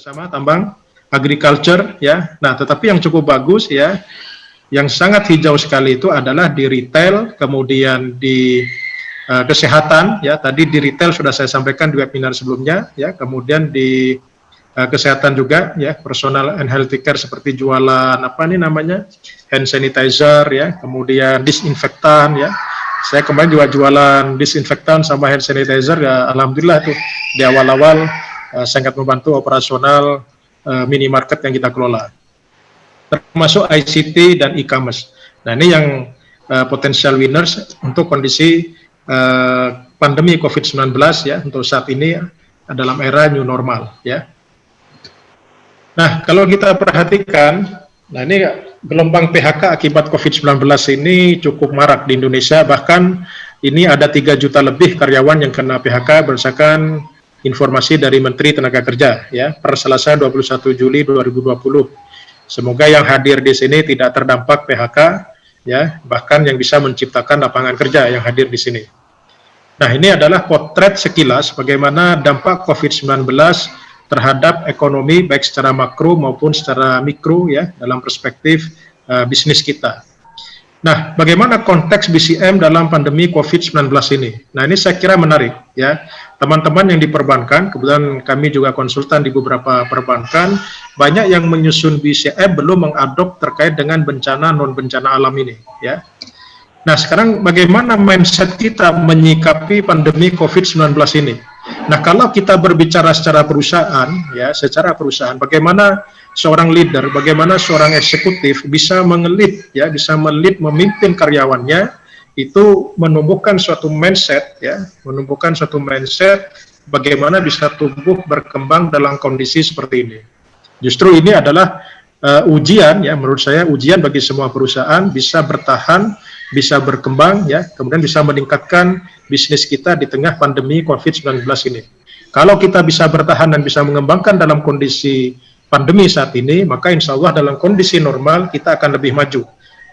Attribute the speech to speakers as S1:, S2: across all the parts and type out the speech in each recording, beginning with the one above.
S1: bersama tambang agriculture ya. Nah, tetapi yang cukup bagus ya, yang sangat hijau sekali itu adalah di retail, kemudian di kesehatan ya. Tadi di retail sudah saya sampaikan di webinar sebelumnya ya, kemudian di kesehatan juga ya, personal and health care seperti jualan apa nih namanya, hand sanitizer ya, kemudian disinfektan ya. Saya kemarin juga jualan disinfektan sama hand sanitizer ya, alhamdulillah tuh di awal-awal sangat membantu operasional minimarket yang kita kelola, termasuk ICT dan e-commerce. Nah, ini yang potensial winners untuk kondisi pandemi COVID-19 ya, untuk saat ini dalam era new normal ya. Nah, kalau kita perhatikan, nah ini gelombang PHK akibat COVID-19 ini cukup marak di Indonesia, bahkan ini ada 3 juta lebih karyawan yang kena PHK berdasarkan informasi dari Menteri Tenaga Kerja ya, per Selasa 21 Juli 2020. Semoga yang hadir di sini tidak terdampak PHK ya, bahkan yang bisa menciptakan lapangan kerja yang hadir di sini. Nah, ini adalah potret sekilas bagaimana dampak COVID-19 terhadap ekonomi baik secara makro maupun secara mikro ya, dalam perspektif bisnis kita. Nah, bagaimana konteks BCM dalam pandemi COVID-19 ini? Nah, ini saya kira menarik ya. Teman-teman yang di perbankan, kebetulan kami juga konsultan di beberapa perbankan, banyak yang menyusun BCM belum mengadop terkait dengan bencana non bencana alam ini ya. Nah, sekarang bagaimana mindset kita menyikapi pandemi COVID-19 ini? Nah, kalau kita berbicara secara perusahaan, ya, secara perusahaan, bagaimana seorang leader, bagaimana seorang eksekutif bisa mengelit, ya, bisa melit, memimpin karyawannya, itu menumbuhkan suatu mindset, ya, menumbuhkan suatu mindset bagaimana bisa tumbuh berkembang dalam kondisi seperti ini. Justru ini adalah ujian, ya, menurut saya ujian bagi semua perusahaan bisa bertahan, bisa berkembang ya, kemudian bisa meningkatkan bisnis kita di tengah pandemi COVID-19 ini. Kalau kita bisa bertahan dan bisa mengembangkan dalam kondisi pandemi saat ini, maka insya Allah dalam kondisi normal kita akan lebih maju.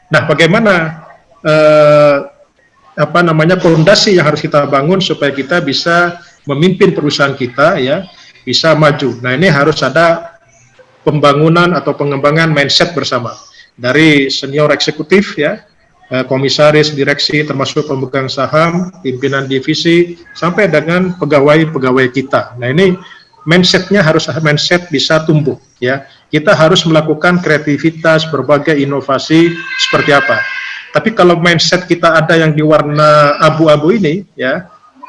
S1: Nah, bagaimana fondasi yang harus kita bangun supaya kita bisa memimpin perusahaan kita ya, bisa maju. Nah, ini harus ada pembangunan atau pengembangan mindset bersama dari senior eksekutif ya, komisaris, direksi, termasuk pemegang saham, pimpinan divisi, sampai dengan pegawai-pegawai kita. Nah, ini mindsetnya harus mindset bisa tumbuh ya. Kita harus melakukan kreativitas, berbagai inovasi seperti apa. Tapi kalau mindset kita ada yang diwarna abu-abu ini ya,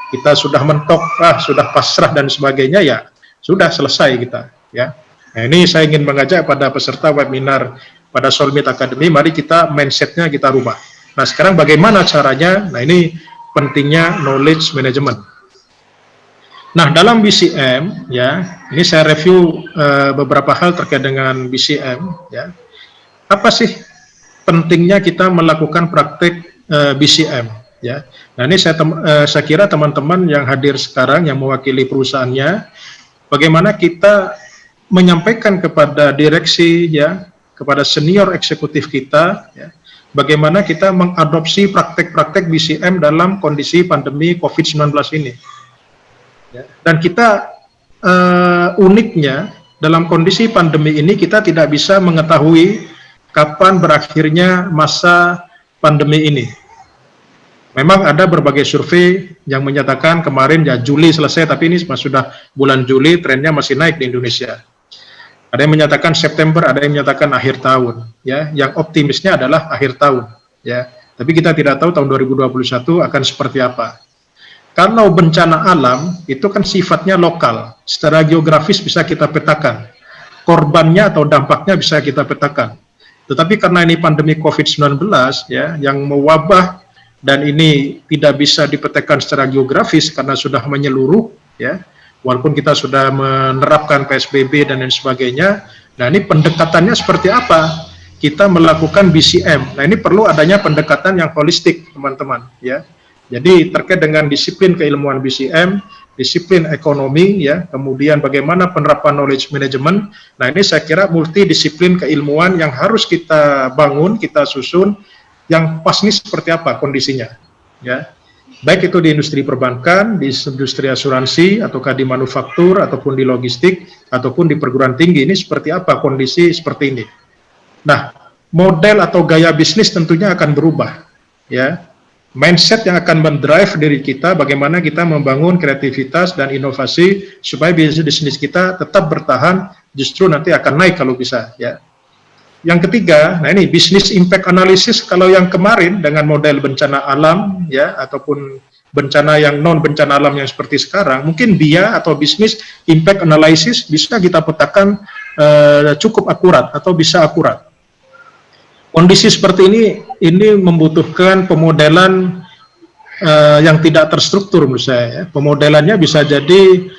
S1: kita sudah mentok, sudah pasrah dan sebagainya ya, sudah selesai kita ya. Nah, ini saya ingin mengajak pada peserta webinar pada Solmit Academy, mari kita mindsetnya kita rubah. Nah, sekarang bagaimana caranya? Nah, ini pentingnya knowledge management. Nah, dalam BCM ya, ini saya review beberapa hal terkait dengan BCM ya. Apa sih pentingnya kita melakukan praktik BCM ya? Nah, ini saya kira teman-teman yang hadir sekarang yang mewakili perusahaannya, bagaimana kita menyampaikan kepada direksi ya, kepada senior eksekutif kita ya, bagaimana kita mengadopsi praktek-praktek BCM dalam kondisi pandemi COVID-19 ini. Ya. Dan kita uniknya dalam kondisi pandemi ini kita tidak bisa mengetahui kapan berakhirnya masa pandemi ini. Memang ada berbagai survei yang menyatakan kemarin ya Juli selesai, tapi ini sudah bulan Juli, trennya masih naik di Indonesia. Ada yang menyatakan September, ada yang menyatakan akhir tahun. Ya, yang optimisnya adalah akhir tahun. Ya, tapi kita tidak tahu tahun 2021 akan seperti apa. Kalau bencana alam itu kan sifatnya lokal, secara geografis bisa kita petakan. Korbannya atau dampaknya bisa kita petakan. Tetapi karena ini pandemi COVID-19 ya, yang mewabah dan ini tidak bisa dipetakan secara geografis karena sudah menyeluruh ya. Walaupun kita sudah menerapkan PSBB dan lain sebagainya, nah ini pendekatannya seperti apa? Kita melakukan BCM. Nah, ini perlu adanya pendekatan yang holistik, teman-teman, ya. Jadi terkait dengan disiplin keilmuan BCM, disiplin ekonomi, ya, kemudian bagaimana penerapan knowledge management. Nah, ini saya kira multidisiplin keilmuan yang harus kita bangun, kita susun, yang pas ini seperti apa kondisinya, ya. baik itu di industri perbankan, di industri asuransi, ataukah di manufaktur, ataupun di logistik, ataupun di perguruan tinggi. Ini seperti apa kondisi seperti ini? Nah, model atau gaya bisnis tentunya akan berubah, ya. Mindset yang akan mendrive diri kita, bagaimana kita membangun kreativitas dan inovasi supaya bisnis kita tetap bertahan, justru nanti akan naik kalau bisa, ya. Yang ketiga, nah ini business impact analysis. Kalau yang kemarin dengan model bencana alam, ya, ataupun bencana yang non bencana alam yang seperti sekarang, mungkin BIA atau business impact analysis bisa kita petakan cukup akurat atau bisa akurat. Kondisi seperti ini membutuhkan pemodelan yang tidak terstruktur menurut saya. Ya. Pemodelannya bisa jadi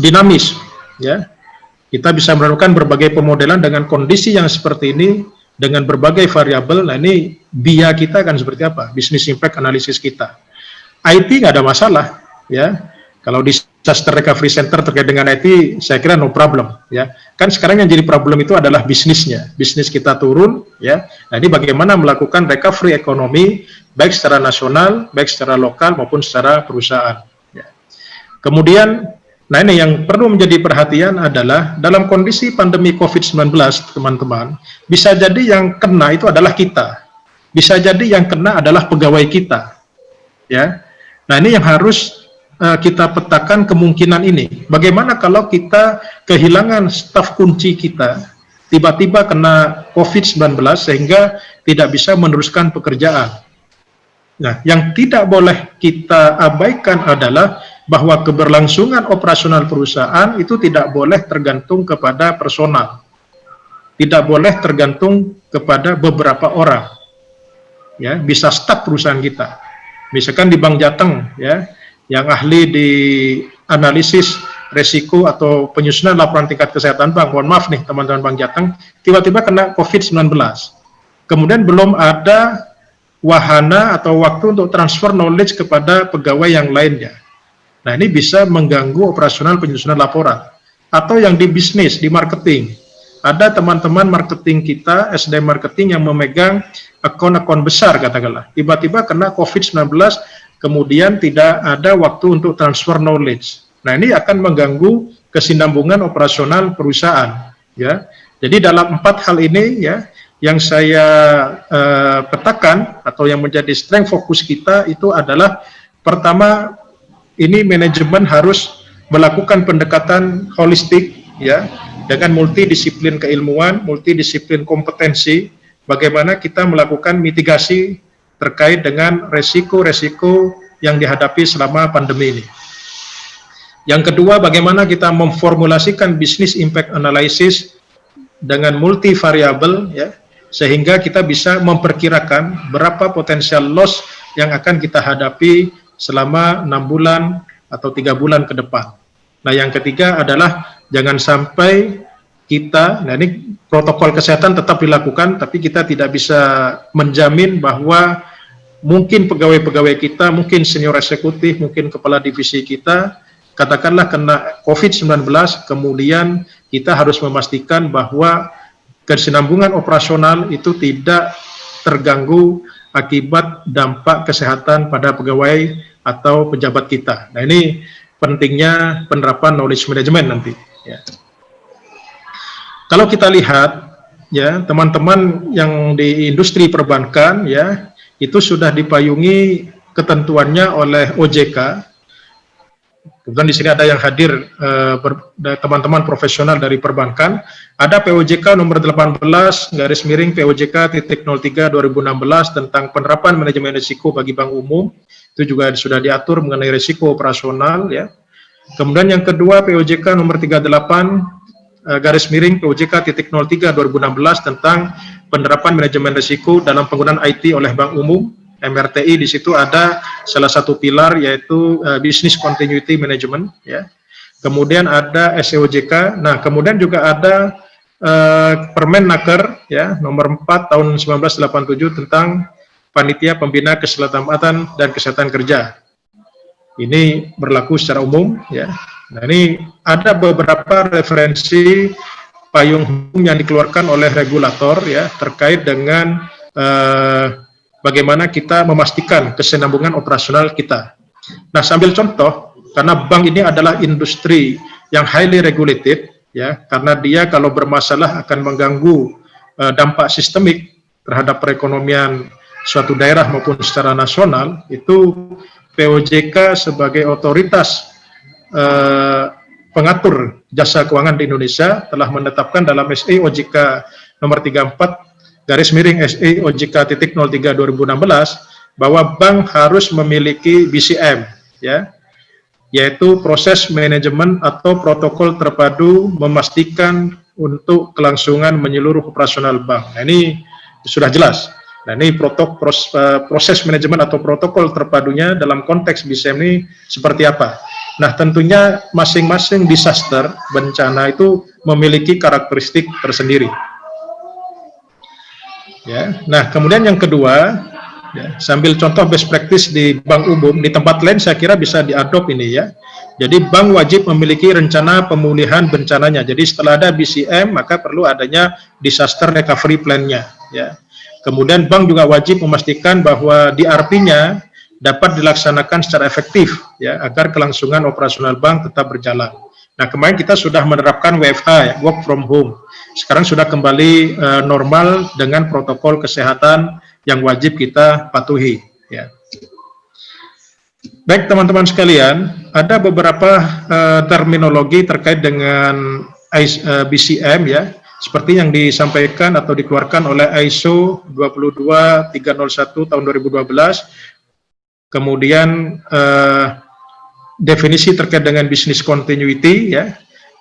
S1: dinamis. Ya, kita bisa melakukan berbagai pemodelan dengan kondisi yang seperti ini dengan berbagai variabel. Nah ini BIA kita akan seperti apa? Business impact analysis kita. IT nggak ada masalah. Ya. Kalau disaster recovery center terkait dengan IT, saya kira no problem, ya. Kan sekarang yang jadi problem itu adalah bisnisnya. Bisnis kita turun, ya. Nah, ini bagaimana melakukan recovery ekonomi baik secara nasional, baik secara lokal maupun secara perusahaan. Ya. Kemudian, nah ini yang perlu menjadi perhatian adalah dalam kondisi pandemi COVID-19, teman-teman, bisa jadi yang kena itu adalah kita. Bisa jadi yang kena adalah pegawai kita, ya. Nah, ini yang harus kita petakan kemungkinan ini. Bagaimana kalau kita kehilangan staf kunci kita, tiba-tiba kena COVID-19 sehingga tidak bisa meneruskan pekerjaan. Nah, yang tidak boleh kita abaikan adalah bahwa keberlangsungan operasional perusahaan itu tidak boleh tergantung kepada personal. Tidak boleh tergantung kepada beberapa orang. Ya, bisa stuck perusahaan kita. Misalkan di Bank Jateng, ya, yang ahli di analisis resiko atau penyusunan laporan tingkat kesehatan bank, mohon maaf nih teman-teman Bank Jateng, tiba-tiba kena COVID-19. Kemudian belum ada wahana atau waktu untuk transfer knowledge kepada pegawai yang lainnya. Nah ini bisa mengganggu operasional penyusunan laporan. Atau yang di bisnis, di marketing. Ada teman-teman marketing kita, SDM marketing yang memegang akun-akun besar katakanlah. Tiba-tiba kena COVID-19, kemudian tidak ada waktu untuk transfer knowledge. Nah ini akan mengganggu kesinambungan operasional perusahaan. Ya, jadi dalam 4 hal ini ya yang saya petakan atau yang menjadi strength fokus kita itu adalah pertama ini manajemen harus melakukan pendekatan holistik ya dengan multidisiplin keilmuan, multidisiplin kompetensi. Bagaimana kita melakukan mitigasi terkait dengan resiko-resiko yang dihadapi selama pandemi ini. Yang kedua, bagaimana kita memformulasikan business impact analysis dengan multivariabel, ya, sehingga kita bisa memperkirakan berapa potensial loss yang akan kita hadapi selama 6 bulan atau 3 bulan ke depan. Nah, yang ketiga adalah jangan sampai kita, nah ini protokol kesehatan tetap dilakukan, tapi kita tidak bisa menjamin bahwa mungkin pegawai-pegawai kita, mungkin senior eksekutif, mungkin kepala divisi kita, katakanlah kena COVID-19, kemudian kita harus memastikan bahwa kesinambungan operasional itu tidak terganggu akibat dampak kesehatan pada pegawai atau pejabat kita. Nah ini pentingnya penerapan knowledge management nanti. Ya. Kalau kita lihat, ya teman-teman yang di industri perbankan, ya itu sudah dipayungi ketentuannya oleh OJK. Kemudian di sini ada yang hadir teman-teman profesional dari perbankan. Ada POJK nomor 18/POJK.03/2016 tentang penerapan manajemen risiko bagi bank umum. Itu juga sudah diatur mengenai risiko operasional, ya. Kemudian yang kedua POJK nomor 38/POJK.03/2016 tentang penerapan manajemen risiko dalam penggunaan IT oleh bank umum. MRTI di situ ada salah satu pilar yaitu Business Continuity Management, ya. Kemudian ada SEOJK. Nah, kemudian juga ada Permennaker ya nomor 4 tahun 1987 tentang Panitia Pembina Keselamatan dan Kesehatan Kerja. Ini berlaku secara umum, ya. Nah, ini ada beberapa referensi payung hukum yang dikeluarkan oleh regulator ya terkait dengan bagaimana kita memastikan kesinambungan operasional kita. Nah, sambil contoh, karena bank ini adalah industri yang highly regulated, ya, karena dia kalau bermasalah akan mengganggu dampak sistemik terhadap perekonomian suatu daerah maupun secara nasional, itu POJK sebagai otoritas pengatur jasa keuangan di Indonesia telah menetapkan dalam SE OJK nomor 34/SE OJK titik 03 2016 bahwa bank harus memiliki BCM, ya, yaitu proses manajemen atau protokol terpadu memastikan untuk kelangsungan menyeluruh operasional bank. Nah, ini sudah jelas. Nah, ini proses manajemen atau protokol terpadunya dalam konteks BCM ini seperti apa? Nah, tentunya masing-masing disaster, bencana itu memiliki karakteristik tersendiri. Ya. Nah, kemudian yang kedua, ya, sambil contoh best practice di bank umum, di tempat lain saya kira bisa diadop ini, ya. Jadi bank wajib memiliki rencana pemulihan bencananya. Jadi setelah ada BCM, maka perlu adanya disaster recovery plan-nya, ya. Kemudian bank juga wajib memastikan bahwa DRP-nya dapat dilaksanakan secara efektif, ya, agar kelangsungan operasional bank tetap berjalan. Nah, kemarin kita sudah menerapkan WFH, ya, work from home. Sekarang sudah kembali normal dengan protokol kesehatan yang wajib kita patuhi, ya. Baik teman-teman sekalian, ada beberapa terminologi terkait dengan BCM, ya, seperti yang disampaikan atau dikeluarkan oleh ISO 22301 tahun 2012. Kemudian definisi terkait dengan business continuity, ya,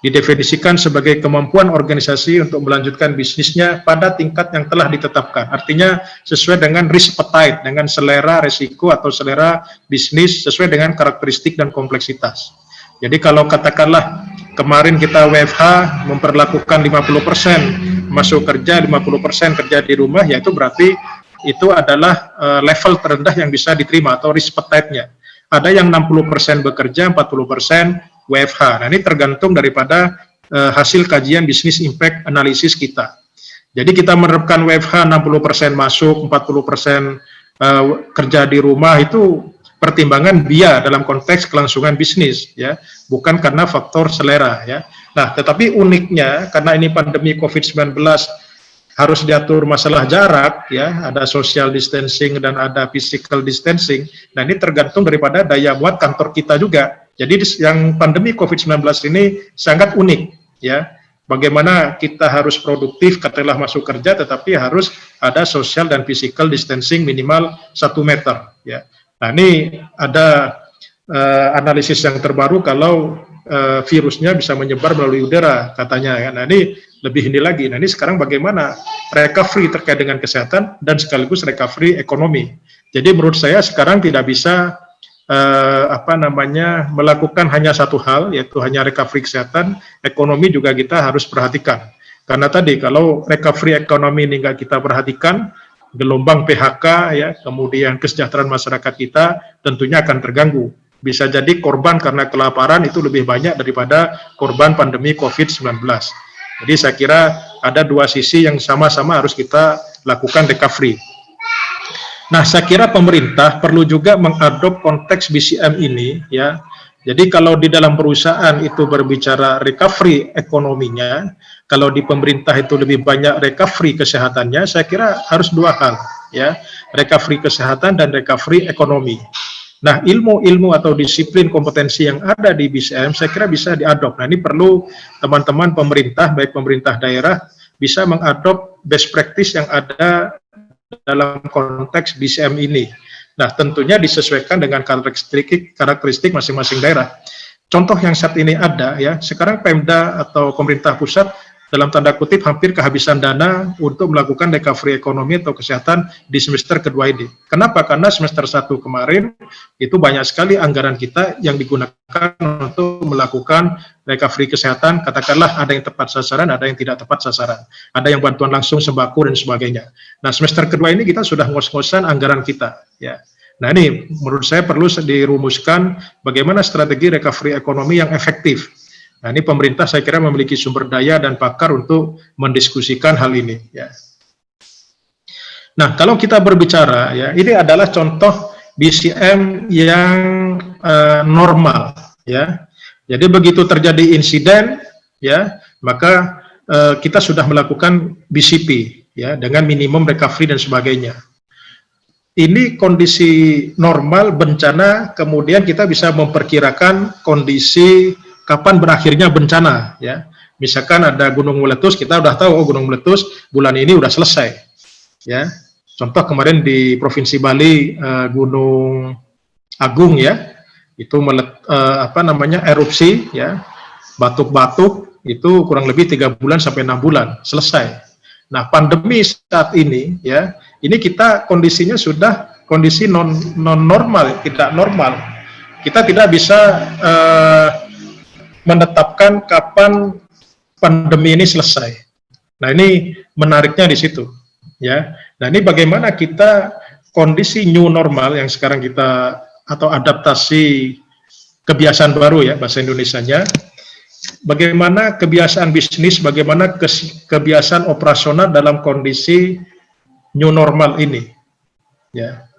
S1: didefinisikan sebagai kemampuan organisasi untuk melanjutkan bisnisnya pada tingkat yang telah ditetapkan. Artinya sesuai dengan risk appetite, dengan selera resiko atau selera bisnis sesuai dengan karakteristik dan kompleksitas. Jadi kalau katakanlah kemarin kita WFH memperlakukan 50% masuk kerja, 50% kerja di rumah, yaitu berarti itu adalah level terendah yang bisa diterima atau risk appetite-nya. Ada yang 60% bekerja, 40% WFH. Nah, ini tergantung daripada hasil kajian bisnis impact analisis kita. Jadi kita menerapkan WFH 60% masuk, 40% kerja di rumah, itu pertimbangan biaya dalam konteks kelangsungan bisnis, ya, bukan karena faktor selera, ya. Nah, tetapi uniknya karena ini pandemi COVID-19 harus diatur masalah jarak, ya, ada social distancing dan ada physical distancing. Nah, ini tergantung daripada daya muat kantor kita juga. Jadi yang pandemi COVID-19 ini sangat unik, ya. Bagaimana kita harus produktif, katakanlah masuk kerja, tetapi harus ada social dan physical distancing minimal 1 meter, ya. Nah, ini ada analisis yang terbaru kalau virusnya bisa menyebar melalui udara, katanya, ya. Nah, ini lebih ini lagi. Nah, ini sekarang bagaimana recovery terkait dengan kesehatan dan sekaligus recovery ekonomi. Jadi menurut saya sekarang tidak bisa melakukan hanya satu hal, yaitu hanya recovery kesehatan. Ekonomi juga kita harus perhatikan. Karena tadi kalau recovery ekonomi ini nggak kita perhatikan, gelombang PHK, ya, kemudian kesejahteraan masyarakat kita tentunya akan terganggu. Bisa jadi korban karena kelaparan itu lebih banyak daripada korban pandemi COVID-19. Jadi saya kira ada dua sisi yang sama-sama harus kita lakukan recovery. Nah, saya kira pemerintah perlu juga mengadop konteks BCM ini, ya. Jadi kalau di dalam perusahaan itu berbicara recovery ekonominya, kalau di pemerintah itu lebih banyak recovery kesehatannya, saya kira harus dua hal, ya, recovery kesehatan dan recovery ekonomi. Nah, ilmu-ilmu atau disiplin kompetensi yang ada di BCM saya kira bisa diadop. Nah, ini perlu teman-teman pemerintah, baik pemerintah daerah, bisa mengadop best practice yang ada dalam konteks BCM ini. Nah, tentunya disesuaikan dengan karakteristik masing-masing daerah. Contoh yang saat ini ada, ya, sekarang Pemda atau pemerintah pusat dalam tanda kutip hampir kehabisan dana untuk melakukan recovery ekonomi atau kesehatan di semester kedua ini. Kenapa? Karena semester 1 kemarin itu banyak sekali anggaran kita yang digunakan untuk melakukan recovery kesehatan, katakanlah ada yang tepat sasaran, ada yang tidak tepat sasaran, ada yang bantuan langsung sembako dan sebagainya. Nah, semester kedua ini kita sudah ngos-ngosan anggaran kita, ya. Nah, ini menurut saya perlu dirumuskan bagaimana strategi recovery ekonomi yang efektif. Nah, ini pemerintah saya kira memiliki sumber daya dan pakar untuk mendiskusikan hal ini, ya. Nah, kalau kita berbicara ya, ini adalah contoh BCM yang normal ya. Jadi begitu terjadi insiden ya, maka kita sudah melakukan BCP ya dengan minimum recovery dan sebagainya. Ini kondisi normal bencana, kemudian kita bisa memperkirakan kondisi kapan berakhirnya bencana ya. Misalkan ada gunung meletus, kita udah tahu gunung meletus bulan ini udah selesai ya. Contoh kemarin di Provinsi Bali Gunung Agung ya, itu erupsi ya, batuk-batuk itu kurang lebih 3 bulan sampai 6 bulan selesai. Nah, pandemi saat ini ya, ini kita kondisinya sudah kondisi non normal, tidak normal. Kita tidak bisa menetapkan kapan pandemi ini selesai. Nah, ini menariknya di situ ya. Nah, ini bagaimana kita kondisi new normal yang sekarang kita atau adaptasi kebiasaan baru ya bahasa Indonesianya. Bagaimana kebiasaan bisnis, bagaimana kebiasaan operasional dalam kondisi new normal ini. Ya.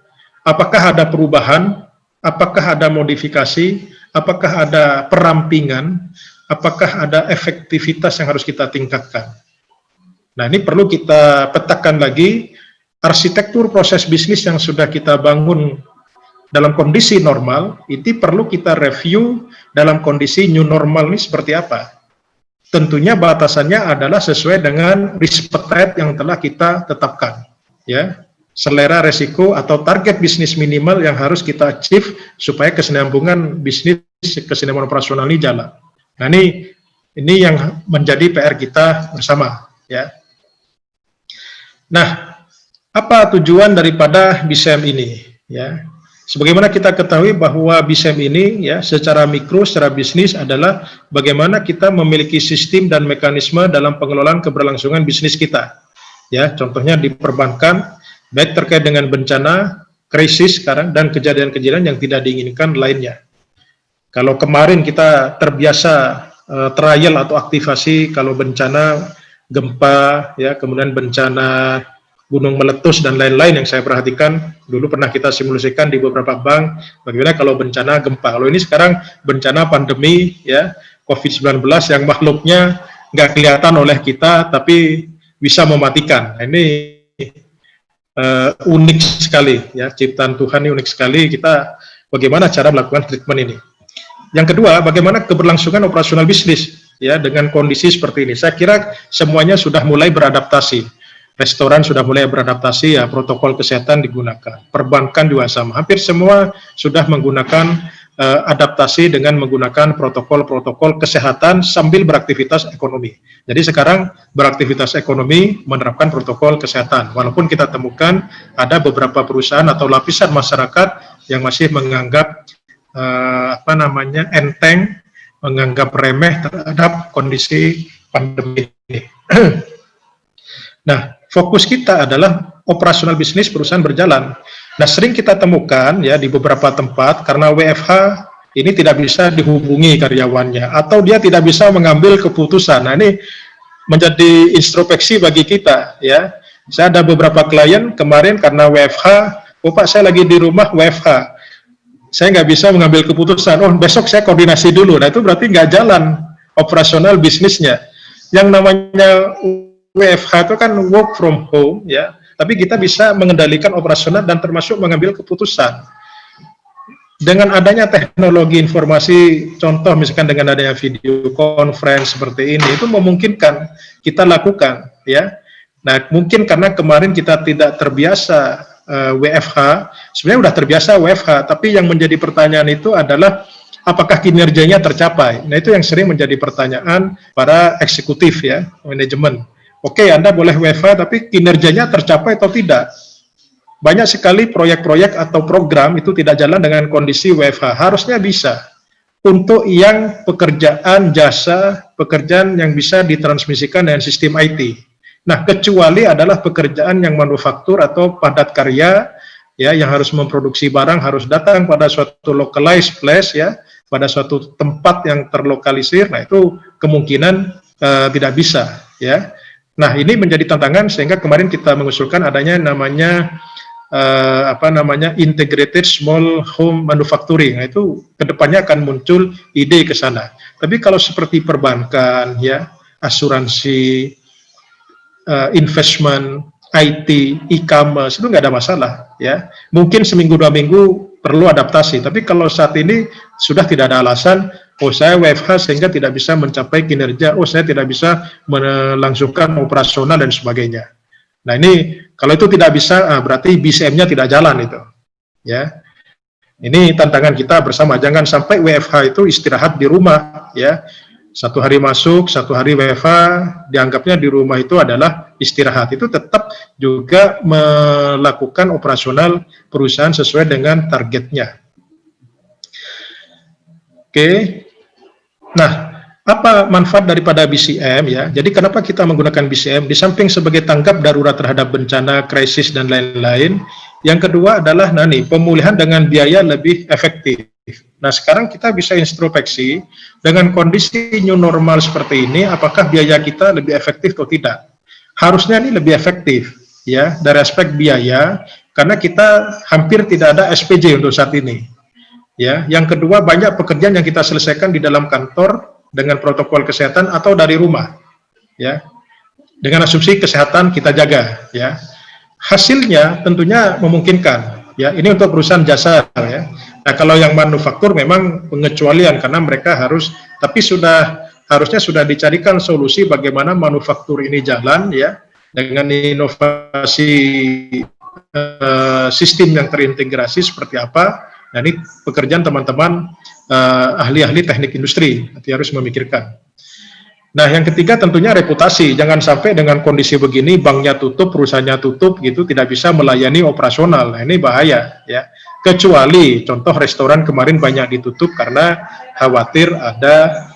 S1: Apakah ada perubahan? Apakah ada modifikasi? Apakah ada perampingan? Apakah ada efektivitas yang harus kita tingkatkan? Nah, ini perlu kita petakan lagi arsitektur proses bisnis yang sudah kita bangun dalam kondisi normal, itu perlu kita review dalam kondisi new normal ini seperti apa. Tentunya batasannya adalah sesuai dengan risk appetite yang telah kita tetapkan. Ya, selera resiko atau target bisnis minimal yang harus kita achieve supaya kesinambungan bisnis, kesinambungan operasional ini jalan. Nah, ini yang menjadi PR kita bersama. Ya. Nah, apa tujuan daripada BCM ini? Ya. Sebagaimana kita ketahui bahwa BCM ini ya secara mikro, secara bisnis adalah bagaimana kita memiliki sistem dan mekanisme dalam pengelolaan keberlangsungan bisnis kita. Ya, contohnya di perbankan, baik terkait dengan bencana, krisis sekarang, dan kejadian-kejadian yang tidak diinginkan lainnya. Kalau kemarin kita terbiasa trial atau aktivasi kalau bencana gempa, ya kemudian bencana gunung meletus dan lain-lain yang saya perhatikan dulu pernah kita simulasikan di beberapa bank bagaimana kalau bencana gempa. Kalau ini sekarang bencana pandemi ya COVID-19 yang makhluknya nggak kelihatan oleh kita tapi bisa mematikan. Nah, ini unik sekali ya, ciptaan Tuhan ini unik sekali. Kita bagaimana cara melakukan treatment ini. Yang kedua, bagaimana keberlangsungan operasional bisnis ya dengan kondisi seperti ini. Saya kira semuanya sudah mulai beradaptasi. Restoran sudah mulai beradaptasi, ya protokol kesehatan digunakan. Perbankan juga sama. Hampir semua sudah menggunakan adaptasi dengan menggunakan protokol-protokol kesehatan sambil beraktivitas ekonomi. Jadi sekarang beraktivitas ekonomi menerapkan protokol kesehatan. Walaupun kita temukan ada beberapa perusahaan atau lapisan masyarakat yang masih menganggap enteng, menganggap remeh terhadap kondisi pandemi ini. Nah, fokus kita adalah operasional bisnis perusahaan berjalan. Nah, sering kita temukan ya di beberapa tempat karena WFH ini tidak bisa dihubungi karyawannya atau dia tidak bisa mengambil keputusan. Nah, ini menjadi introspeksi bagi kita ya. Saya ada beberapa klien kemarin karena WFH, oh Pak saya lagi di rumah WFH, saya nggak bisa mengambil keputusan. Oh besok saya koordinasi dulu. Nah itu berarti nggak jalan operasional bisnisnya. Yang namanya WFH itu kan work from home ya, tapi kita bisa mengendalikan operasional dan termasuk mengambil keputusan. Dengan adanya teknologi informasi, contoh misalkan dengan adanya video conference seperti ini, itu memungkinkan kita lakukan ya. Nah mungkin karena kemarin kita tidak terbiasa WFH, sebenarnya sudah terbiasa WFH, tapi yang menjadi pertanyaan itu adalah apakah kinerjanya tercapai. Nah itu yang sering menjadi pertanyaan para eksekutif ya, manajemen. Oke, Anda boleh WFH, tapi kinerjanya tercapai atau tidak? Banyak sekali proyek-proyek atau program itu tidak jalan dengan kondisi WFH. Harusnya bisa. Untuk yang pekerjaan jasa, pekerjaan yang bisa ditransmisikan dengan sistem IT. Nah, kecuali adalah pekerjaan yang manufaktur atau padat karya, ya, yang harus memproduksi barang, harus datang pada suatu localized place, ya, pada suatu tempat yang terlokalisir. Nah, itu kemungkinan tidak bisa, ya. Nah, ini menjadi tantangan sehingga kemarin kita mengusulkan adanya namanya integrated small home manufacturing. Nah, itu kedepannya akan muncul ide ke sana. Tapi kalau seperti perbankan, ya, asuransi, investment, IT, e-commerce itu nggak ada masalah, ya. Mungkin seminggu 2 minggu perlu adaptasi, tapi kalau saat ini sudah tidak ada alasan, oh saya WFH sehingga tidak bisa mencapai kinerja, oh saya tidak bisa melangsungkan operasional dan sebagainya. Nah ini kalau itu tidak bisa, berarti BCM-nya tidak jalan itu, ya. Ini tantangan kita bersama, jangan sampai WFH itu istirahat di rumah, ya. 1 hari masuk, 1 hari WFH, dianggapnya di rumah itu adalah istirahat. Itu tetap juga melakukan operasional perusahaan sesuai dengan targetnya. Oke. Nah, apa manfaat daripada BCM, ya? Jadi kenapa kita menggunakan BCM? Di samping sebagai tanggap darurat terhadap bencana, krisis, dan lain-lain, yang kedua adalah pemulihan dengan biaya lebih efektif. Nah, sekarang kita bisa introspeksi dengan kondisi new normal seperti ini, apakah biaya kita lebih efektif atau tidak? Harusnya ini lebih efektif, ya, dari aspek biaya, karena kita hampir tidak ada SPJ untuk saat ini. Ya, yang kedua, banyak pekerjaan yang kita selesaikan di dalam kantor dengan protokol kesehatan atau dari rumah, ya, dengan asumsi kesehatan kita jaga, ya. Hasilnya tentunya memungkinkan, ya. Ini untuk perusahaan jasa, ya. Nah, kalau yang manufaktur memang pengecualian karena mereka harus, tapi harusnya sudah dicarikan solusi bagaimana manufaktur ini jalan, ya, dengan inovasi sistem yang terintegrasi seperti apa. Nah, ini pekerjaan teman-teman ahli-ahli teknik industri nanti harus memikirkan. Nah, yang ketiga tentunya reputasi. Jangan sampai dengan kondisi begini banknya tutup, perusahaannya tutup gitu, tidak bisa melayani operasional. Nah, ini bahaya, ya. Kecuali contoh restoran kemarin banyak ditutup karena khawatir ada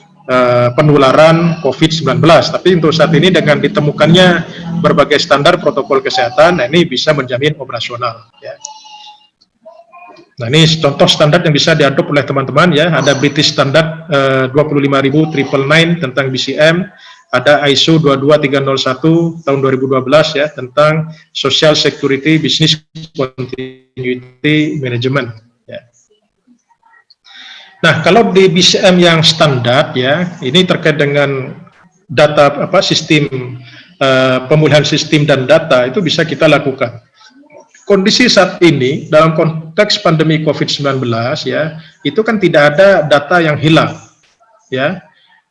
S1: penularan COVID-19. Tapi untuk saat ini dengan ditemukannya berbagai standar protokol kesehatan, nah ini bisa menjamin operasional, ya. Nah, ini contoh standar yang bisa diadop oleh teman-teman, ya. Ada British Standard 25999 tentang BCM, ada ISO 22301 tahun 2012, ya, tentang Social Security Business Continuity Management, ya. Nah, kalau di BCM yang standar, ya, ini terkait dengan data sistem pemulihan sistem dan data itu bisa kita lakukan. Kondisi saat ini dalam konteks pandemi COVID-19, ya, itu kan tidak ada data yang hilang, ya,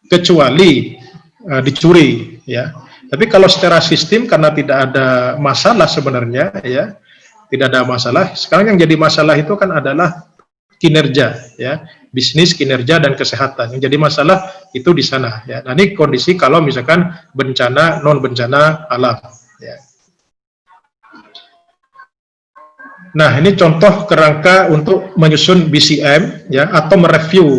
S1: kecuali dicuri, ya. Tapi kalau secara sistem karena tidak ada masalah sebenarnya, ya, tidak ada masalah. Sekarang yang jadi masalah itu kan adalah kinerja, ya, bisnis, kinerja, dan kesehatan. Yang jadi masalah itu di sana, ya. Nah, ini kondisi kalau misalkan bencana non bencana alam, ya. Nah, ini contoh kerangka untuk menyusun BCM, ya, atau mereview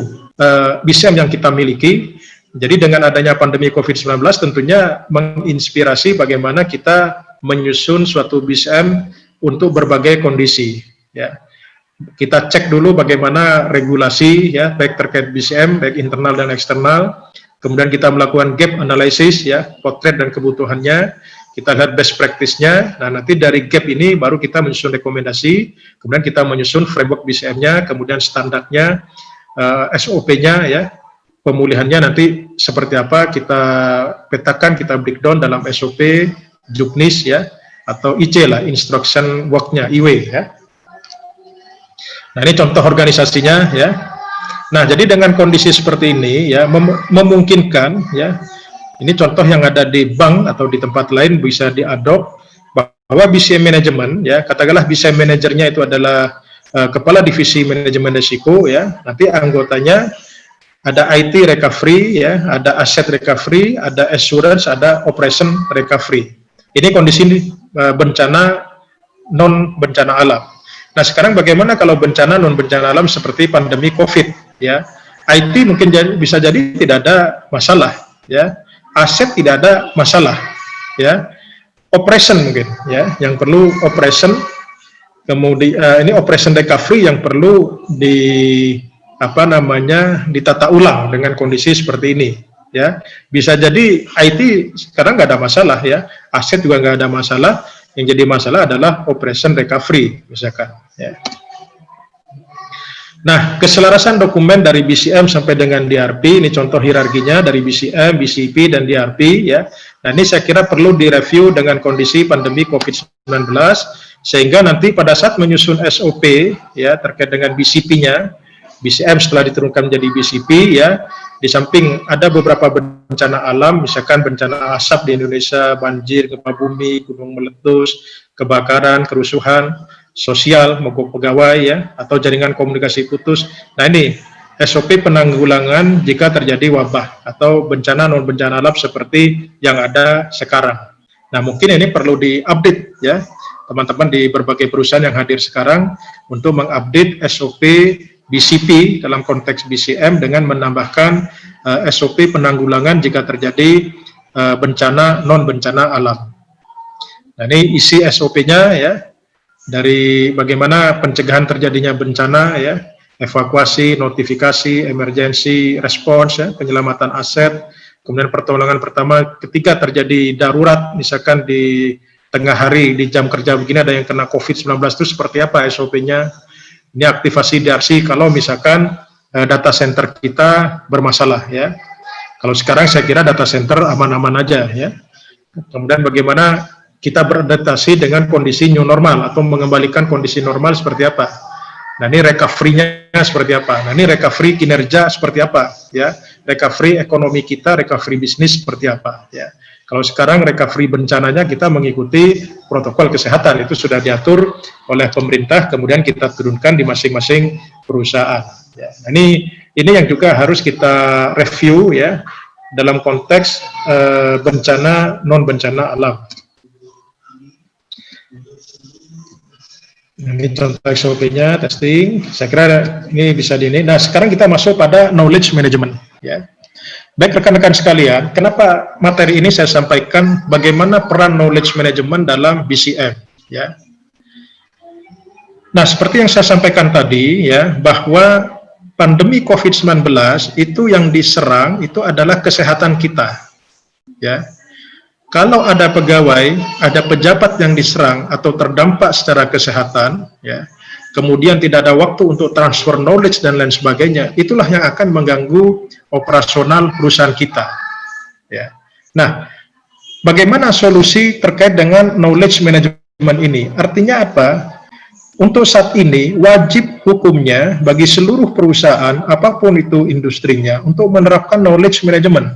S1: BCM yang kita miliki. Jadi dengan adanya pandemi COVID-19 tentunya menginspirasi bagaimana kita menyusun suatu BCM untuk berbagai kondisi, ya. Kita cek dulu bagaimana regulasi, ya, baik terkait BCM, baik internal dan eksternal. Kemudian kita melakukan gap analysis, ya, potret dan kebutuhannya. Kita lihat best practice-nya. Nah, nanti dari gap ini baru kita menyusun rekomendasi. Kemudian kita menyusun framework BCM-nya, kemudian standarnya, SOP-nya, ya. Pemulihannya nanti seperti apa kita petakan, kita breakdown dalam SOP, Juknis, ya, atau IC lah, instruction work-nya, IW, ya. Nah, ini contoh organisasinya, ya. Nah, jadi dengan kondisi seperti ini, ya, memungkinkan, ya, ini contoh yang ada di bank atau di tempat lain bisa diadop, bahwa BCM Management, ya, katakanlah BCM manajernya itu adalah kepala divisi manajemen risiko, ya, nanti anggotanya ada IT recovery, ya, ada asset recovery, ada assurance, ada operation recovery. Ini kondisi bencana non bencana alam. Nah, sekarang bagaimana kalau bencana non bencana alam seperti pandemi COVID, ya? IT mungkin bisa jadi tidak ada masalah, ya. Aset tidak ada masalah, ya. Operation mungkin, ya, yang perlu operation. Kemudian ini operation recovery yang perlu ditata ulang dengan kondisi seperti ini, ya. Bisa jadi IT sekarang nggak ada masalah ya, aset juga nggak ada masalah. Yang jadi masalah adalah operation recovery misalkan. Ya. Nah, keselarasan dokumen dari BCM sampai dengan DRP, ini contoh hierarkinya dari BCM, BCP, dan DRP, ya. Nah, ini saya kira perlu direview dengan kondisi pandemi COVID-19, sehingga nanti pada saat menyusun SOP, ya, terkait dengan BCP-nya, BCM setelah diturunkan menjadi BCP, ya, di samping ada beberapa bencana alam, misalkan bencana asap di Indonesia, banjir, gempa bumi, gunung meletus, kebakaran, kerusuhan, sosial, mogok pegawai ya, atau jaringan komunikasi putus. Nah ini SOP penanggulangan jika terjadi wabah atau bencana non bencana alam seperti yang ada sekarang. Nah mungkin ini perlu diupdate ya teman-teman di berbagai perusahaan yang hadir sekarang untuk mengupdate SOP BCP dalam konteks BCM dengan menambahkan SOP penanggulangan jika terjadi bencana non bencana alam. Nah ini isi SOP-nya ya. Dari bagaimana pencegahan terjadinya bencana, ya, evakuasi, notifikasi, emergency response, ya, penyelamatan aset, kemudian pertolongan pertama ketika terjadi darurat, misalkan di tengah hari, di jam kerja begini ada yang kena COVID-19 itu seperti apa SOP-nya, ini aktivasi DRC kalau misalkan data center kita bermasalah, ya. Kalau sekarang saya kira data center aman-aman aja, ya. Kemudian bagaimana kita beradaptasi dengan kondisi new normal atau mengembalikan kondisi normal seperti apa. Nah ini recovery-nya seperti apa. Nah ini recovery kinerja seperti apa. Ya, recovery ekonomi kita, recovery bisnis seperti apa. Ya, kalau sekarang recovery bencananya kita mengikuti protokol kesehatan itu sudah diatur oleh pemerintah, kemudian kita turunkan di masing-masing perusahaan. Ya, nah ini yang juga harus kita review ya dalam konteks bencana non bencana alam. Ini contoh SOP-nya, testing. Saya kira ini bisa di ini. Nah, sekarang kita masuk pada knowledge management. Ya. Baik rekan-rekan sekalian, kenapa materi ini saya sampaikan bagaimana peran knowledge management dalam BCM. Ya. Nah, seperti yang saya sampaikan tadi, ya, bahwa pandemi COVID-19 itu yang diserang itu adalah kesehatan kita. Ya. Kalau ada pegawai, ada pejabat yang diserang atau terdampak secara kesehatan, ya, kemudian tidak ada waktu untuk transfer knowledge dan lain sebagainya, itulah yang akan mengganggu operasional perusahaan kita. Ya. Nah, bagaimana solusi terkait dengan knowledge management ini? Artinya apa? Untuk saat ini, wajib hukumnya bagi seluruh perusahaan, apapun itu industrinya, untuk menerapkan knowledge management.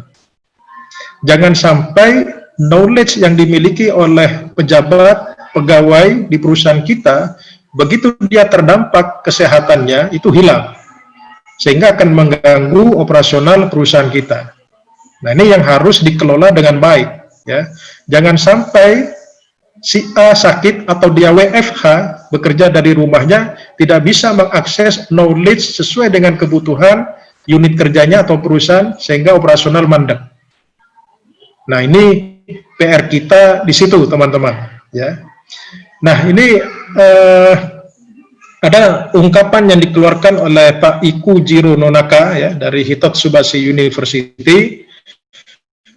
S1: Jangan sampai knowledge yang dimiliki oleh pejabat, pegawai di perusahaan kita, begitu dia terdampak kesehatannya, itu hilang. Sehingga akan mengganggu operasional perusahaan kita. Nah, ini yang harus dikelola dengan baik. Ya. Jangan sampai si A sakit atau dia WFH, bekerja dari rumahnya, tidak bisa mengakses knowledge sesuai dengan kebutuhan unit kerjanya atau perusahaan, sehingga operasional mandek. Nah, ini PR kita di situ, teman-teman. Ya. Nah, ini ada ungkapan yang dikeluarkan oleh Pak Iku Jiro Nonaka ya dari Hitotsubashi University.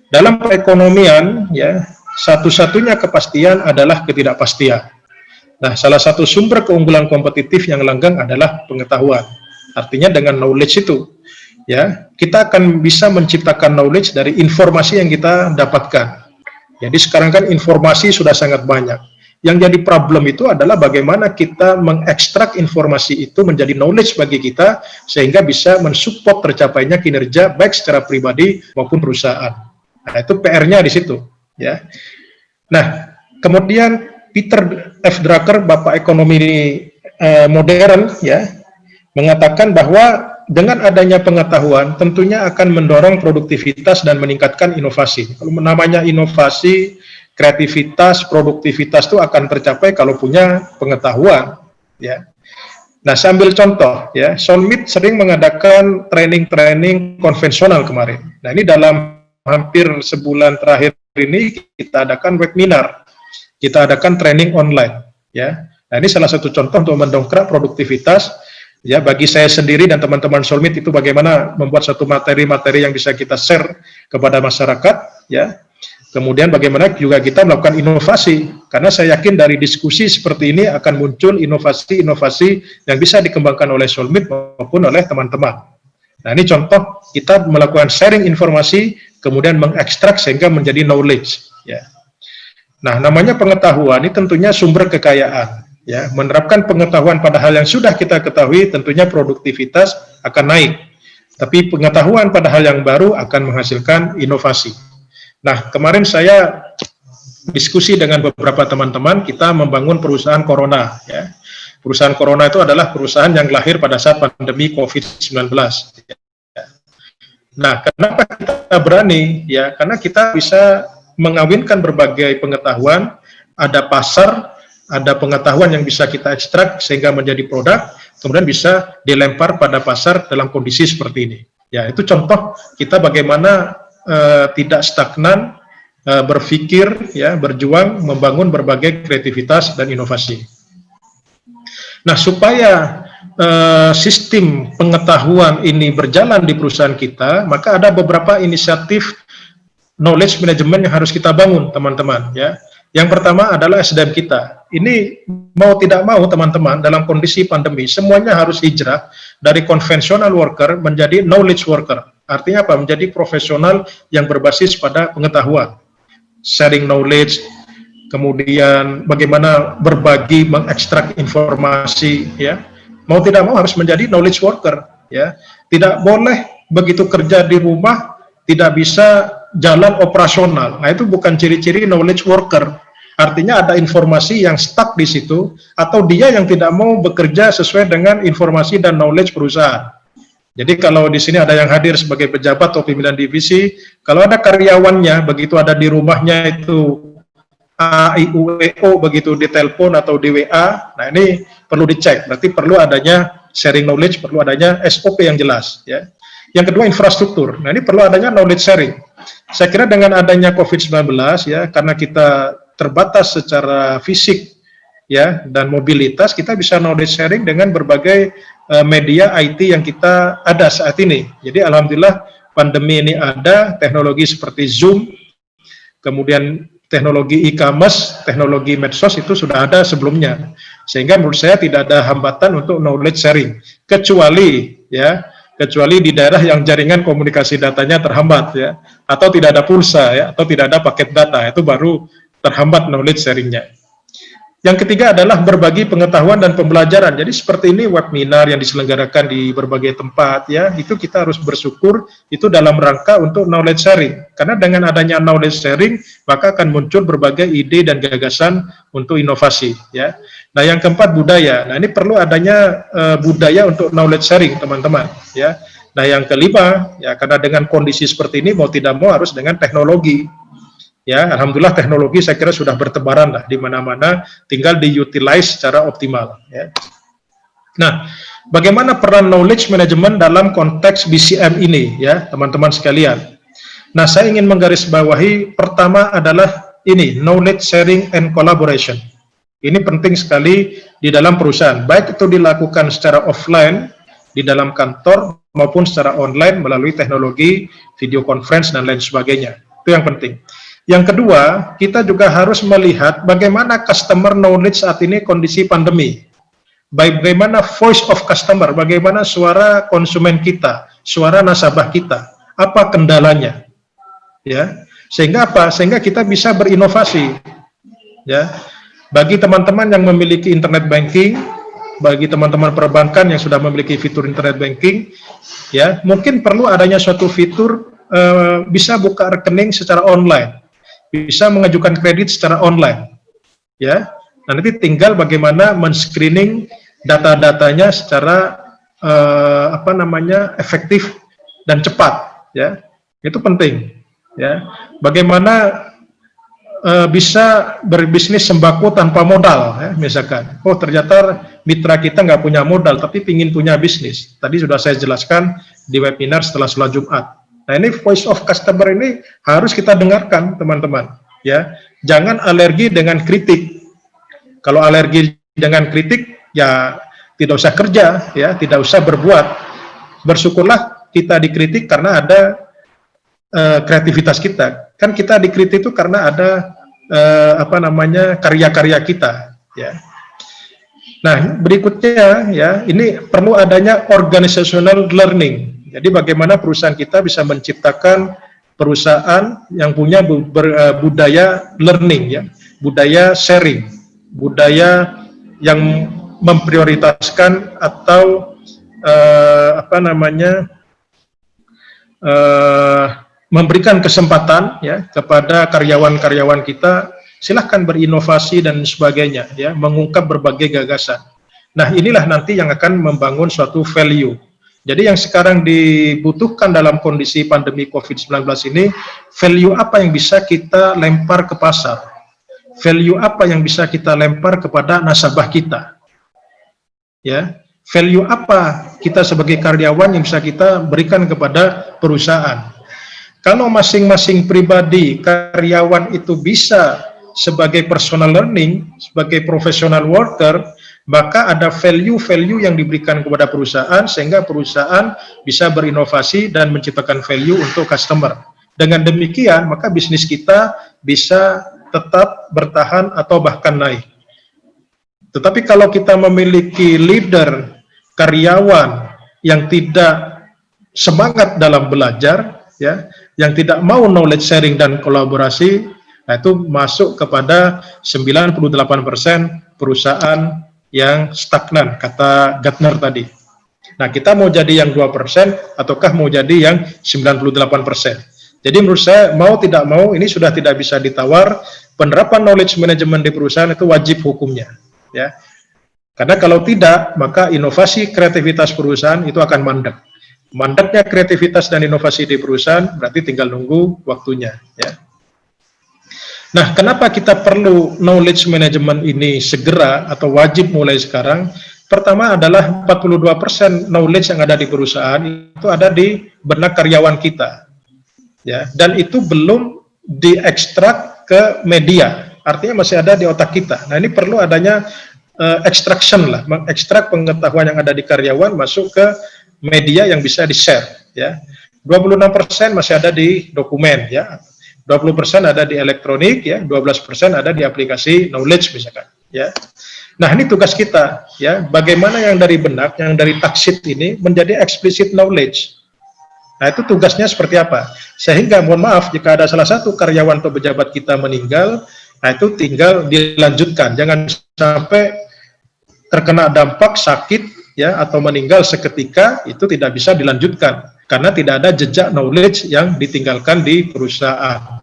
S1: Dalam perekonomian, ya, satu-satunya kepastian adalah ketidakpastian. Nah, salah satu sumber keunggulan kompetitif yang langgeng adalah pengetahuan. Artinya dengan knowledge itu, ya, kita akan bisa menciptakan knowledge dari informasi yang kita dapatkan. Jadi sekarang kan informasi sudah sangat banyak. Yang jadi problem itu adalah bagaimana kita mengekstrak informasi itu menjadi knowledge bagi kita, sehingga bisa mensupport tercapainya kinerja baik secara pribadi maupun perusahaan. Nah, itu PR-nya di situ. Ya. Nah, kemudian Peter F. Drucker, Bapak Ekonomi modern, ya, mengatakan bahwa dengan adanya pengetahuan tentunya akan mendorong produktivitas dan meningkatkan inovasi. Kalau namanya inovasi, kreativitas, produktivitas itu akan tercapai kalau punya pengetahuan. Ya. Nah, saya ambil contoh, ya, Solmit sering mengadakan training-training konvensional kemarin. Nah, ini dalam hampir sebulan terakhir ini kita adakan webinar, kita adakan training online. Ya. Nah, ini salah satu contoh untuk mendongkrak produktivitas. Ya, bagi saya sendiri dan teman-teman Soulmate itu bagaimana membuat satu materi-materi yang bisa kita share kepada masyarakat, ya. Kemudian bagaimana juga kita melakukan inovasi, karena saya yakin dari diskusi seperti ini akan muncul inovasi-inovasi yang bisa dikembangkan oleh Soulmate maupun oleh teman-teman. Nah, ini contoh kita melakukan sharing informasi, kemudian mengekstrak sehingga menjadi knowledge. Ya. Nah, namanya pengetahuan ini tentunya sumber kekayaan. Ya, menerapkan pengetahuan pada hal yang sudah kita ketahui, tentunya produktivitas akan naik. Tapi pengetahuan pada hal yang baru akan menghasilkan inovasi. Nah, kemarin saya diskusi dengan beberapa teman-teman, kita membangun perusahaan Corona. Ya. Perusahaan Corona itu adalah perusahaan yang lahir pada saat pandemi COVID-19. Nah, kenapa kita berani? Ya, karena kita bisa mengawinkan berbagai pengetahuan, ada pasar, ada pengetahuan yang bisa kita ekstrak sehingga menjadi produk, kemudian bisa dilempar pada pasar dalam kondisi seperti ini. Ya, itu contoh kita bagaimana tidak stagnan, berpikir, ya, berjuang, membangun berbagai kreativitas dan inovasi. Nah, supaya sistem pengetahuan ini berjalan di perusahaan kita, maka ada beberapa inisiatif knowledge management yang harus kita bangun, teman-teman. Ya. Yang pertama adalah SDM kita. Ini mau tidak mau, teman-teman, dalam kondisi pandemi, semuanya harus hijrah dari konvensional worker menjadi knowledge worker. Artinya apa? Menjadi profesional yang berbasis pada pengetahuan. Sharing knowledge, kemudian bagaimana berbagi, mengekstrak informasi, ya. Mau tidak mau harus menjadi knowledge worker, ya. Tidak boleh begitu kerja di rumah tidak bisa jalan operasional. Nah, itu bukan ciri-ciri knowledge worker. Artinya ada informasi yang stuck di situ, atau dia yang tidak mau bekerja sesuai dengan informasi dan knowledge perusahaan. Jadi kalau di sini ada yang hadir sebagai pejabat atau pimpinan divisi, kalau ada karyawannya, begitu ada di rumahnya itu AIUEO, begitu ditelepon atau di WA, nah ini perlu dicek, berarti perlu adanya sharing knowledge, perlu adanya SOP yang jelas. Ya. Yang kedua, infrastruktur. Nah, ini perlu adanya knowledge sharing. Saya kira dengan adanya COVID-19, ya, karena kita terbatas secara fisik, ya, dan mobilitas, kita bisa knowledge sharing dengan berbagai media IT yang kita ada saat ini. Jadi alhamdulillah pandemi ini ada, teknologi seperti Zoom, kemudian teknologi e-commerce, teknologi medsos itu sudah ada sebelumnya. Sehingga menurut saya tidak ada hambatan untuk knowledge sharing, kecuali di daerah yang jaringan komunikasi datanya terhambat, ya, atau tidak ada pulsa, ya, atau tidak ada paket data, itu baru terhambat knowledge sharingnya. Yang ketiga adalah berbagi pengetahuan dan pembelajaran. Jadi seperti ini webinar yang diselenggarakan di berbagai tempat, ya, itu kita harus bersyukur itu dalam rangka untuk knowledge sharing. Karena dengan adanya knowledge sharing, maka akan muncul berbagai ide dan gagasan untuk inovasi, ya. Nah, yang keempat, budaya. Nah, ini perlu adanya budaya untuk knowledge sharing, teman-teman, ya. Nah, yang kelima, ya, karena dengan kondisi seperti ini mau tidak mau harus dengan teknologi. Ya, alhamdulillah teknologi saya kira sudah bertebaran lah di mana-mana, tinggal diutilize secara optimal. Ya. Nah, bagaimana peran knowledge management dalam konteks BCM ini, ya, teman-teman sekalian? Nah, saya ingin menggarisbawahi pertama adalah ini, knowledge sharing and collaboration. Ini penting sekali di dalam perusahaan, baik itu dilakukan secara offline di dalam kantor maupun secara online melalui teknologi video conference dan lain sebagainya. Itu yang penting. Yang kedua, kita juga harus melihat bagaimana customer knowledge saat ini kondisi pandemi. Bagaimana voice of customer, bagaimana suara konsumen kita, suara nasabah kita, apa kendalanya. Ya. Sehingga apa? Sehingga kita bisa berinovasi. Ya. Bagi teman-teman yang memiliki internet banking, bagi teman-teman perbankan yang sudah memiliki fitur internet banking, ya, mungkin perlu adanya suatu fitur bisa buka rekening secara online. Bisa mengajukan kredit secara online, ya. Nah, nanti tinggal bagaimana men-screening data-datanya secara efektif dan cepat, ya. Itu penting, ya. Bagaimana bisa berbisnis sembako tanpa modal, ya, misalkan. Oh, ternyata mitra kita nggak punya modal, tapi ingin punya bisnis. Tadi sudah saya jelaskan di webinar setelah sholat Jumat. Nah, ini voice of customer ini harus kita dengarkan, teman-teman. Ya, jangan alergi dengan kritik. Kalau alergi dengan kritik, ya tidak usah kerja, ya, tidak usah berbuat. Bersyukurlah kita dikritik karena ada kreativitas kita. Kan kita dikritik itu karena ada karya-karya kita, ya. Nah, berikutnya, ya, ini perlu adanya organizational learning. Jadi bagaimana perusahaan kita bisa menciptakan perusahaan yang punya budaya learning, ya, budaya sharing, budaya yang memprioritaskan atau memberikan kesempatan, ya, kepada karyawan-karyawan kita, silahkan berinovasi dan sebagainya, ya, mengungkap berbagai gagasan. Nah, inilah nanti yang akan membangun suatu value. Jadi yang sekarang dibutuhkan dalam kondisi pandemi COVID-19 ini, value apa yang bisa kita lempar ke pasar? Value apa yang bisa kita lempar kepada nasabah kita? Ya, value apa kita sebagai karyawan yang bisa kita berikan kepada perusahaan? Kalau masing-masing pribadi karyawan itu bisa sebagai personal learning, sebagai professional worker, maka ada value-value yang diberikan kepada perusahaan sehingga perusahaan bisa berinovasi dan menciptakan value untuk customer. Dengan demikian, maka bisnis kita bisa tetap bertahan atau bahkan naik. Tetapi kalau kita memiliki leader, karyawan yang tidak semangat dalam belajar, ya, yang tidak mau knowledge sharing dan kolaborasi, nah itu masuk kepada 98% perusahaan yang stagnan, kata Gartner tadi. Nah, kita mau jadi yang 2% ataukah mau jadi yang 98%. Jadi menurut saya, mau tidak mau, ini sudah tidak bisa ditawar, penerapan knowledge management di perusahaan itu wajib hukumnya, ya. Karena kalau tidak, maka inovasi kreativitas perusahaan itu akan mandek. Mandeknya kreativitas dan inovasi di perusahaan berarti tinggal nunggu waktunya, ya. Nah, kenapa kita perlu knowledge management ini segera atau wajib mulai sekarang? Pertama adalah 42% knowledge yang ada di perusahaan itu ada di benak karyawan kita, ya, dan itu belum diekstrak ke media, artinya masih ada di otak kita. Nah, ini perlu adanya extraction lah, mengekstrak pengetahuan yang ada di karyawan masuk ke media yang bisa di-share, ya. 26% masih ada di dokumen, ya. 20% ada di elektronik, ya, 12% ada di aplikasi knowledge misalkan, ya. Nah, ini tugas kita, ya, bagaimana yang dari benak, yang dari taksit ini menjadi explicit knowledge. Nah, itu tugasnya seperti apa? Sehingga, mohon maaf, jika ada salah satu karyawan atau pejabat kita meninggal, nah itu tinggal dilanjutkan, jangan sampai terkena dampak sakit, ya, atau meninggal seketika, itu tidak bisa dilanjutkan, karena tidak ada jejak knowledge yang ditinggalkan di perusahaan.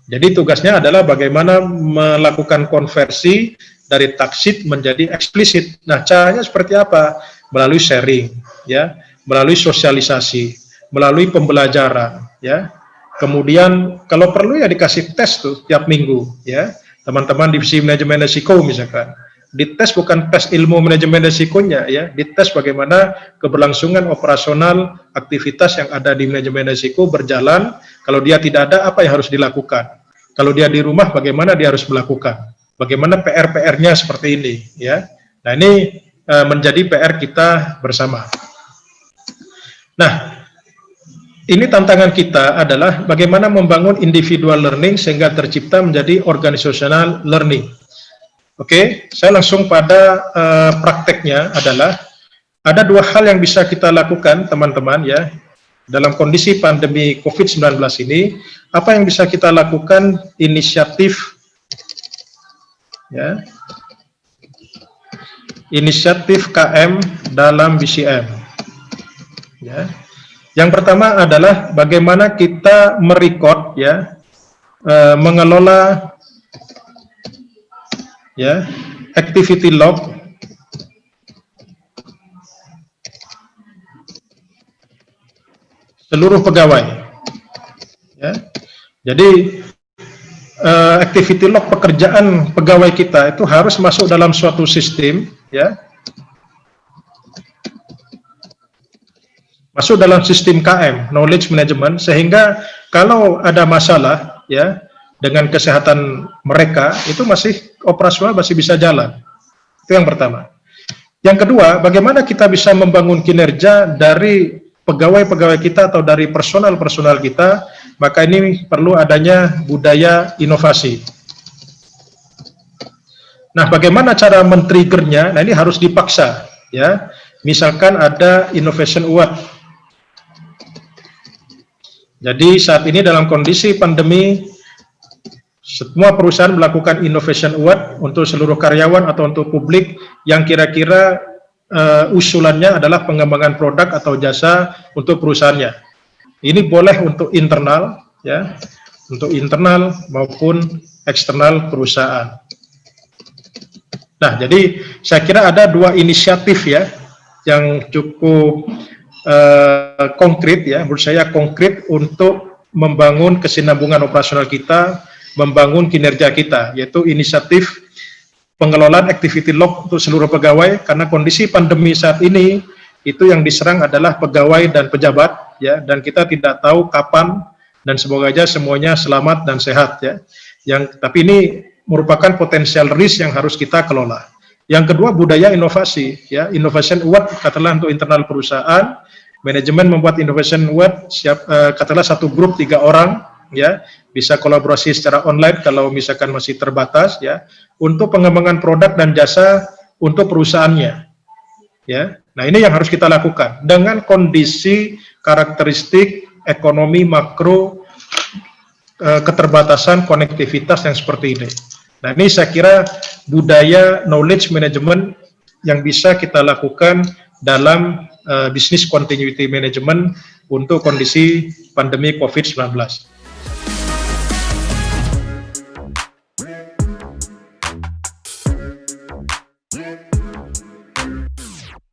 S1: Jadi tugasnya adalah bagaimana melakukan konversi dari taksit menjadi eksplisit. Nah, caranya seperti apa? Melalui sharing, ya, melalui sosialisasi, melalui pembelajaran, ya. Kemudian kalau perlu ya dikasih tes tuh tiap minggu, ya. Teman-teman divisi manajemen risiko misalkan, dites bukan tes ilmu manajemen risikonya, ya, dites bagaimana keberlangsungan operasional aktivitas yang ada di manajemen risiko berjalan. Kalau dia tidak ada, apa yang harus dilakukan? Kalau dia di rumah, bagaimana dia harus melakukan? Bagaimana PR-PR-nya seperti ini, ya. Nah, ini menjadi PR kita bersama. Nah, ini tantangan kita adalah bagaimana membangun individual learning sehingga tercipta menjadi organizational learning. Oke, saya langsung pada prakteknya adalah ada dua hal yang bisa kita lakukan, teman-teman, ya, dalam kondisi pandemi COVID-19 ini. Apa yang bisa kita lakukan? Inisiatif, ya, inisiatif KM dalam BCM, ya. Yang pertama adalah bagaimana kita merecord, ya, mengelola, ya, activity log seluruh pegawai, ya. Jadi activity log pekerjaan pegawai kita itu harus masuk dalam suatu sistem, ya, masuk dalam sistem KM, knowledge management, sehingga kalau ada masalah, ya, dengan kesehatan mereka, itu masih operasional, masih bisa jalan. Itu yang pertama. Yang kedua, bagaimana kita bisa membangun kinerja dari pegawai-pegawai kita atau dari personal-personal kita, maka ini perlu adanya budaya inovasi. Nah, bagaimana cara men-triggernya? Nah, ini harus dipaksa, ya. Misalkan ada Innovation Award. Jadi saat ini dalam kondisi pandemi, semua perusahaan melakukan Innovation Award untuk seluruh karyawan atau untuk publik yang kira-kira usulannya adalah pengembangan produk atau jasa untuk perusahaannya. Ini boleh untuk internal, ya, untuk internal maupun eksternal perusahaan. Nah, jadi saya kira ada dua inisiatif ya yang cukup konkret ya, menurut saya konkret untuk membangun kesinambungan operasional kita, membangun kinerja kita, yaitu inisiatif pengelolaan activity log untuk seluruh pegawai, karena kondisi pandemi saat ini itu yang diserang adalah pegawai dan pejabat ya, dan kita tidak tahu kapan, dan semoga aja semuanya selamat dan sehat ya. Tapi ini merupakan potensial risk yang harus kita kelola. Yang kedua, budaya inovasi ya, Innovation Award katakanlah untuk internal perusahaan, manajemen membuat Innovation Award katakanlah satu grup 3 orang ya, bisa kolaborasi secara online kalau misalkan masih terbatas ya, untuk pengembangan produk dan jasa untuk perusahaannya ya. Nah, ini yang harus kita lakukan dengan kondisi karakteristik ekonomi makro, keterbatasan konektivitas yang seperti ini. Nah, ini saya kira budaya knowledge management yang bisa kita lakukan dalam business continuity management untuk kondisi pandemi COVID-19.